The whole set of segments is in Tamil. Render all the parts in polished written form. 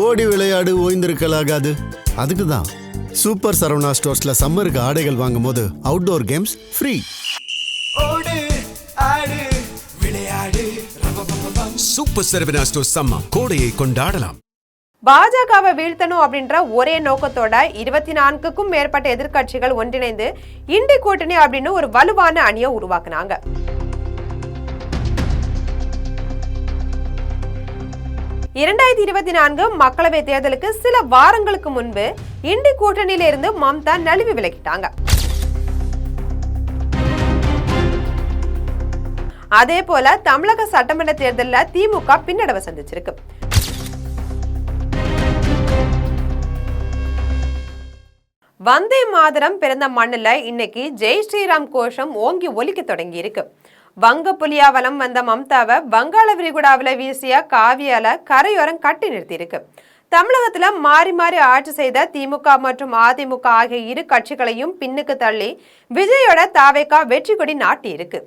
ஓடி விளையாடு ஓய்ந்திருக்கலாகாது. அதுக்கு தான் சூப்பர் சரவணா ஸ்டோர்ஸ்ல சம்மருக்கு ஆடைகள் வாங்கும் போது outdoor games free. Super Saravana Stores summer கோடையை கொண்டாடலாம். பாஜகவை வீழ்த்தணும் அப்படின்ற ஒரே நோக்கத்தோட 24க்கும் மேற்பட்ட எதிர்கட்சிகள் ஒன்றிணைந்து இண்டி கூட்டணி அப்படின்னு ஒரு வலுவான அணியை உருவாக்குனாங்க. மக்களவை தேர்தலுக்கு சில வாரங்களுக்கு முன்பு இண்டி கூட்டணியில இருந்து மம்தா நழுவி விலகிட்டாங்க. அதே போல தமிழக சட்டமன்ற தேர்தலில் திமுக பின்னடைவை சந்திச்சிருக்கு. வந்தே மாதரம் பிறந்த மண்ணுல இன்னைக்கு ஜெய் ஸ்ரீராம் கோஷம் ஓங்கி ஒலிக்க தொடங்கி இருக்கு. வங்க புலியா வலம் வந்த மம்தாவை வங்காள விரிகுடாவில வீசிய காவியால கரையோரம் கட்டி நிறுத்தி இருக்கு. தமிழகத்துல மாறி மாறி ஆட்சி செய்த திமுக மற்றும் அதிமுக ஆகிய இரு கட்சிகளையும் பின்னுக்கு தள்ளி விஜயோட தாவேகா வெற்றி கொடி நாட்டி இருக்கு.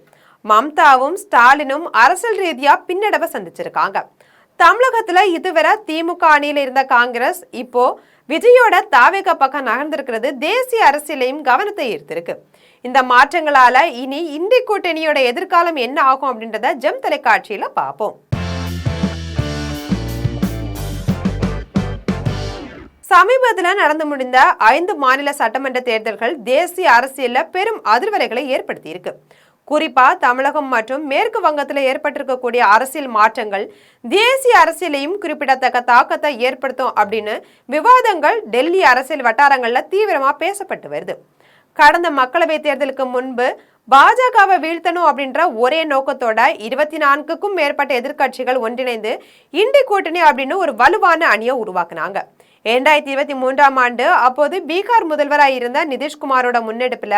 மம்தாவும் ஸ்டாலினும் அரசியல் ரீதியா பின்னடைவை சந்திச்சிருக்காங்க. தமிழகத்துல இதுவரை திமுக அணியில இருந்த காங்கிரஸ் இப்போ விஜயோட தாவேகா பக்கம் நகர்ந்திருக்கிறது தேசிய அரசியலையும் கவனத்தை ஈர்த்திருக்கு. இந்த மாற்றங்களால இனி இண்டி கூட்டணியோட எதிர்காலம் என்ன ஆகும் அப்படின்றத ஜெம் தொலைக்காட்சியில பார்ப்போம். சமீபத்தில் நடந்து முடிந்த 5 மாநில சட்டமன்ற தேர்தல்கள் தேசிய அரசியல்ல பெரும் அதிர்வலைகளை ஏற்படுத்தி இருக்கு. குறிப்பா தமிழகம் மற்றும் மேற்கு வங்கத்தில் ஏற்பட்டிருக்கக்கூடிய அரசியல் மாற்றங்கள் தேசிய அரசியலையும் குறிப்பிடத்தக்க தாக்கத்தை ஏற்படுத்தும் அப்படின்னு விவாதங்கள் டெல்லி அரசியல் வட்டாரங்கள்ல தீவிரமா பேசப்பட்டு வருது. கடந்த மக்களவை தேர்தலுக்கு முன்பு பாஜகவை வீழ்த்தணும் அப்படின்ற ஒரே நோக்கத்தோட 24க்கும் மேற்பட்ட எதிர்கட்சிகள் ஒன்றிணைந்து இண்டி கூட்டணி அப்படின்னு ஒரு வலுவான அணியை உருவாக்குனாங்க. 2023ஆம் ஆண்டு அப்போது பீகார் முதல்வராக இருந்த நிதிஷ்குமாரோட முன்னெடுப்புல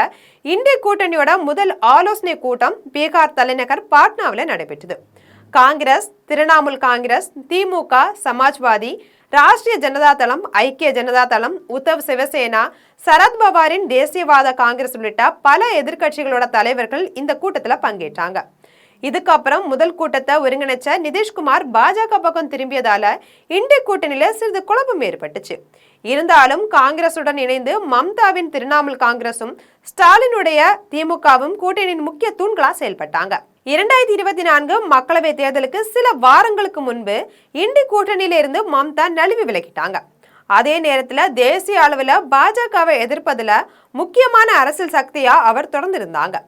இண்டி கூட்டணியோட முதல் ஆலோசனை கூட்டம் பீகார் தலைநகர் பாட்னாவில் நடைபெற்றது. காங்கிரஸ், திரிணாமுல் காங்கிரஸ், திமுக, சமாஜ்வாதி, ராஷ்டிரிய ஜனதா தளம், ஐக்கிய ஜனதா தளம், உத்தவ் சிவசேனா, சரத்பவாரின் தேசியவாத காங்கிரஸ் உள்ளிட்ட பல எதிர்கட்சிகளோட தலைவர்கள் இந்த கூட்டத்துல பங்கேற்றாங்க. இதுக்கப்புறம் முதல் கூட்டத்தை ஒருங்கிணைச்ச நிதிஷ்குமார் பாஜக பக்கம் திரும்பியதால இண்டி கூட்டணியில சிறிது குழப்பம் ஏற்பட்டுச்சு. இருந்தாலும் காங்கிரசுடன் இணைந்து மம்தாவின் திரிணாமுல் காங்கிரசும் ஸ்டாலினுடைய திமுகவும் கூட்டணியின் முக்கிய தூண்களா செயல்பட்டாங்க. 2024 மக்களவை தேர்தலுக்கு சில வாரங்களுக்கு முன்பு இண்டி கூட்டணியில இருந்து மம்தா நழுவி விலகிட்டாங்க. அதே நேரத்துல தேசிய அளவுல பாஜகவை எதிர்ப்பதுல முக்கியமான அரசியல் சக்தியா அவர் தொடர்ந்து இருந்தாங்க.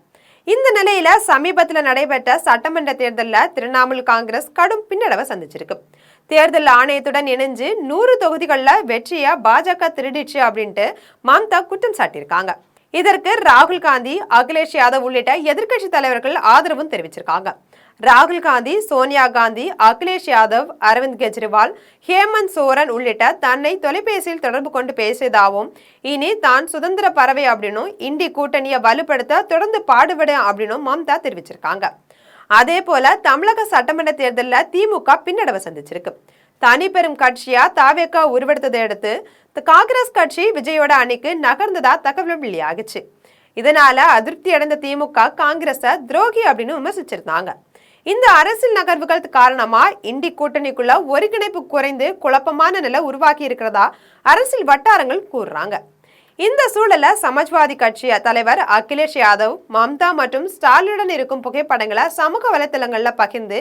இந்த நிலையில சமீபத்தில் நடைபெற்ற சட்டமன்ற தேர்தலில் திரிணாமுல் காங்கிரஸ் கடும் பின்னடைவை சந்திச்சிருக்கு. தேர்தல் ஆணையத்துடன் இணைஞ்சு 100 தொகுதிகளில் வெற்றியை பாஜக திருடிச்சு அப்படின்ட்டு மம்தா குற்றம் சாட்டியிருக்காங்க. இதற்கு ராகுல் காந்தி, அகிலேஷ் யாதவ் உள்ளிட்ட எதிர்கட்சி தலைவர்கள் ஆதரவும் தெரிவிச்சிருக்காங்க. ராகுல் காந்தி, சோனியா காந்தி, அகிலேஷ் யாதவ், அரவிந்த் கெஜ்ரிவால், ஹேமந்த் சோரன் உள்ளிட்ட தன்னை தொலைபேசியில் தொடர்பு கொண்டு பேசியதாகவும் இனி தான் சுதந்திர பறவை அப்படின்னும் இண்டி கூட்டணியை வலுப்படுத்த தொடர்ந்து பாடுபடும் அப்படின்னும் மம்தா தெரிவிச்சிருக்காங்க. அதே போல தமிழக சட்டமன்ற தேர்தலில் திமுக பின்னடைவை சந்திச்சிருக்கு. தனி பெரும் கட்சியா தாவேகா உருவெடுத்ததை அடுத்து காங்கிரஸ் கட்சி விஜயோட அணிக்கு நகர்ந்ததா தகவல் வெளியாகிச்சு. இதனால அதிருப்தி அடைந்த திமுக காங்கிரஸை துரோகி அப்படின்னு விமர்சிச்சிருந்தாங்க. இந்த அரசியல் நகர்வுகள் காரணமா இண்டி கூட்டணிக்குள்ள ஒருங்கிணைப்பு குறைந்து குழப்பமான நிலை உருவாக்கி இருக்கிறதா அரசியல் வட்டாரங்கள் கூறுறாங்க. இந்த சூழல சமாஜ்வாதி கட்சி தலைவர் அகிலேஷ் யாதவ் மம்தா மற்றும் ஸ்டாலினுடன் இருக்கும் புகைப்படங்களை சமூக வலைதளங்கள்ல பகிர்ந்து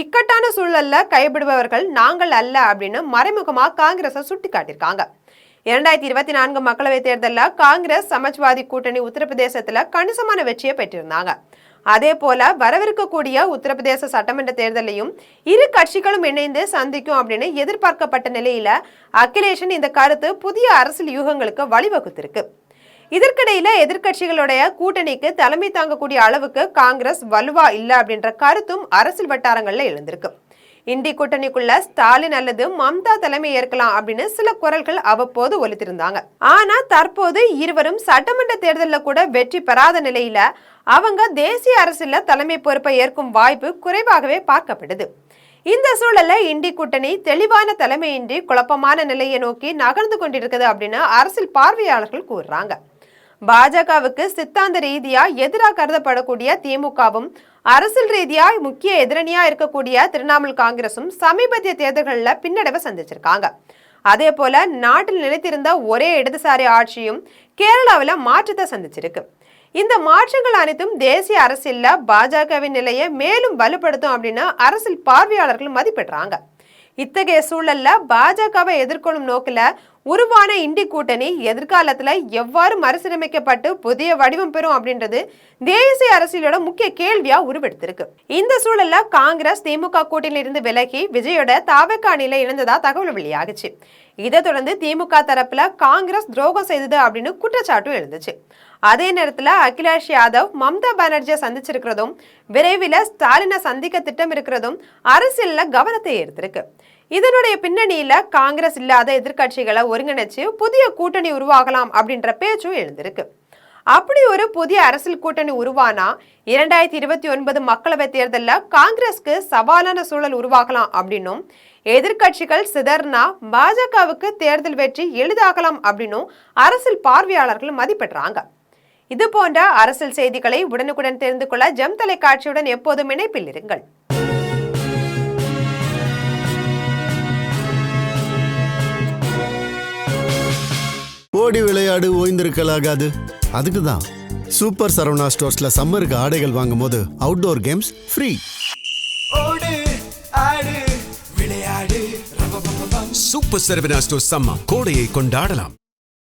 இக்கட்டான சூழல்ல கைவிடுபவர்கள் நாங்கள் அல்ல அப்படின்னு மறைமுகமா காங்கிரஸை சுட்டி காட்டியிருக்காங்க. 2024 மக்களவை தேர்தலில் காங்கிரஸ் சமாஜ்வாதி கூட்டணி உத்தரப்பிரதேசத்துல கணிசமான வெற்றியை பெற்றிருந்தாங்க. அதே போல வரவிருக்கக்கூடிய உத்தரப்பிரதேச சட்டமன்ற தேர்தலையும் இரு கட்சிகளும் இணைந்து சந்திக்கும் அப்படின்னு எதிர்பார்க்கப்பட்ட நிலையில அகிலேஷன் இந்த கருத்து புதிய அரசியல் யூகங்களுக்கு வழிவகுத்திருக்கு. இதற்கிடையில எதிர்கட்சிகளுடைய கூட்டணிக்கு தலைமை தாங்கக்கூடிய அளவுக்கு காங்கிரஸ் வலுவா இல்ல அப்படின்ற கருத்தும் அரசியல் வட்டாரங்கள்ல எழுந்திருக்கு. இண்டி கூட்டணிக்குள்ள ஸ்டாலின் அல்லது மம்தா தலைமை ஏற்கலாம் அப்படின்னு சில குரல்கள் அவ்வப்போது ஒலித்திருந்தாங்க. ஆனா தற்போது இருவரும் சட்டமன்ற தேர்தலில் கூட வெற்றி பெறாத நிலையில அவங்க தேசிய அரசியல்ல தலைமை பொறுப்பை ஏற்கும் வாய்ப்பு குறைவாகவே பார்க்கப்படுது. இந்த சூழல்ல இண்டி கூட்டணி தெளிவான தலைமையின்றி குழப்பமான நிலையை நோக்கி நகர்ந்து கொண்டிருக்குது அப்படின்னு அரசியல் பார்வையாளர்கள் கூறுறாங்க. பாஜகவுக்கு சித்தாந்த ரீதியா எதிராக கருதப்படக்கூடிய திமுகவும் அரசியல் ரீதியா முக்கிய எதிரணியா இருக்கக்கூடிய திரிணாமுல் காங்கிரசும் சமீபத்திய தேர்தல்களில் பின்னடைவை சந்திச்சிருக்காங்க. அதே போல நாட்டில் நிலைத்திருந்த ஒரே இடதுசாரி ஆட்சியும் கேரளாவில் மாற்றத்தை சந்திச்சிருக்கு. இந்த மாற்றங்கள் அனைத்தும் தேசிய அரசியல்ல பாஜகவின் நிலையை மேலும் வலுப்படுத்தும் அப்படின்னு அரசியல் பார்வையாளர்கள் மதிப்பிடுறாங்க. இத்தகைய சூழல்ல பாஜகவை எதிர்கொள்ளும் நோக்கில உருவான இண்டி கூட்டணி எதிர்காலத்துல எவ்வாறு மறுசீரமைக்கப்பட்டு புதிய வடிவம் பெறும் அப்படின்றது தேசிய அரசியலோட முக்கிய கேள்வியா உருவெடுத்திருக்கு. இந்த சூழல்ல காங்கிரஸ் திமுக கூட்டணியில இருந்து விலகி விஜயோட தாவேகா அணியில இணைந்ததா தகவல் வெளியாகுச்சு. இதை தொடர்ந்து திமுக தரப்புல காங்கிரஸ் துரோகம் செய்தது அப்படின்னு குற்றச்சாட்டும் எழுந்துச்சு. அதே நேரத்துல அகிலேஷ் யாதவ் மம்தா பானர்ஜியை சந்திச்சிருக்கிறதும் விரைவில் ஸ்டாலினை சந்திக்க திட்டம் இருக்கிறதும் அரசியல்ல கவனத்தை ஈர்த்திருக்கு. இதனுடைய பின்னணியில காங்கிரஸ் இல்லாத எதிர்கட்சிகளை ஒருங்கிணைச்சு புதிய கூட்டணி உருவாகலாம் அப்படின்ற பேச்சும் எழுந்திருக்கு. அப்படி ஒரு புதிய அரசியல் கூட்டணி உருவானா 2029 மக்களவை தேர்தலில் காங்கிரஸ்க்கு சவாலான சூழல் உருவாகலாம் அப்படின்னும் எதிர்கட்சிகள் சிதறினா பாஜகவுக்கு தேர்தல் வெற்றி எளிதாகலாம் அப்படின்னும் அரசியல் பார்வையாளர்கள் மதிப்பிடுறாங்க. இது போன்ற அரசியல் செய்திகளை உடனுக்குடன் தெரிந்து கொள்ள ஜெம் தொலைக்காட்சியுடன் எப்போதும் இணைப்பில் இருங்கள். ஓடி விளையாடு ஓய்ந்திருக்கலாகாது. அதுக்கு தான் சூப்பர் சரவணா ஸ்டோர்ஸ்ல சம்மருக்கு ஆடைகள் வாங்கும் போது outdoor games free. Super Saravana Stores summer கோடையை கொண்டாடலாம்.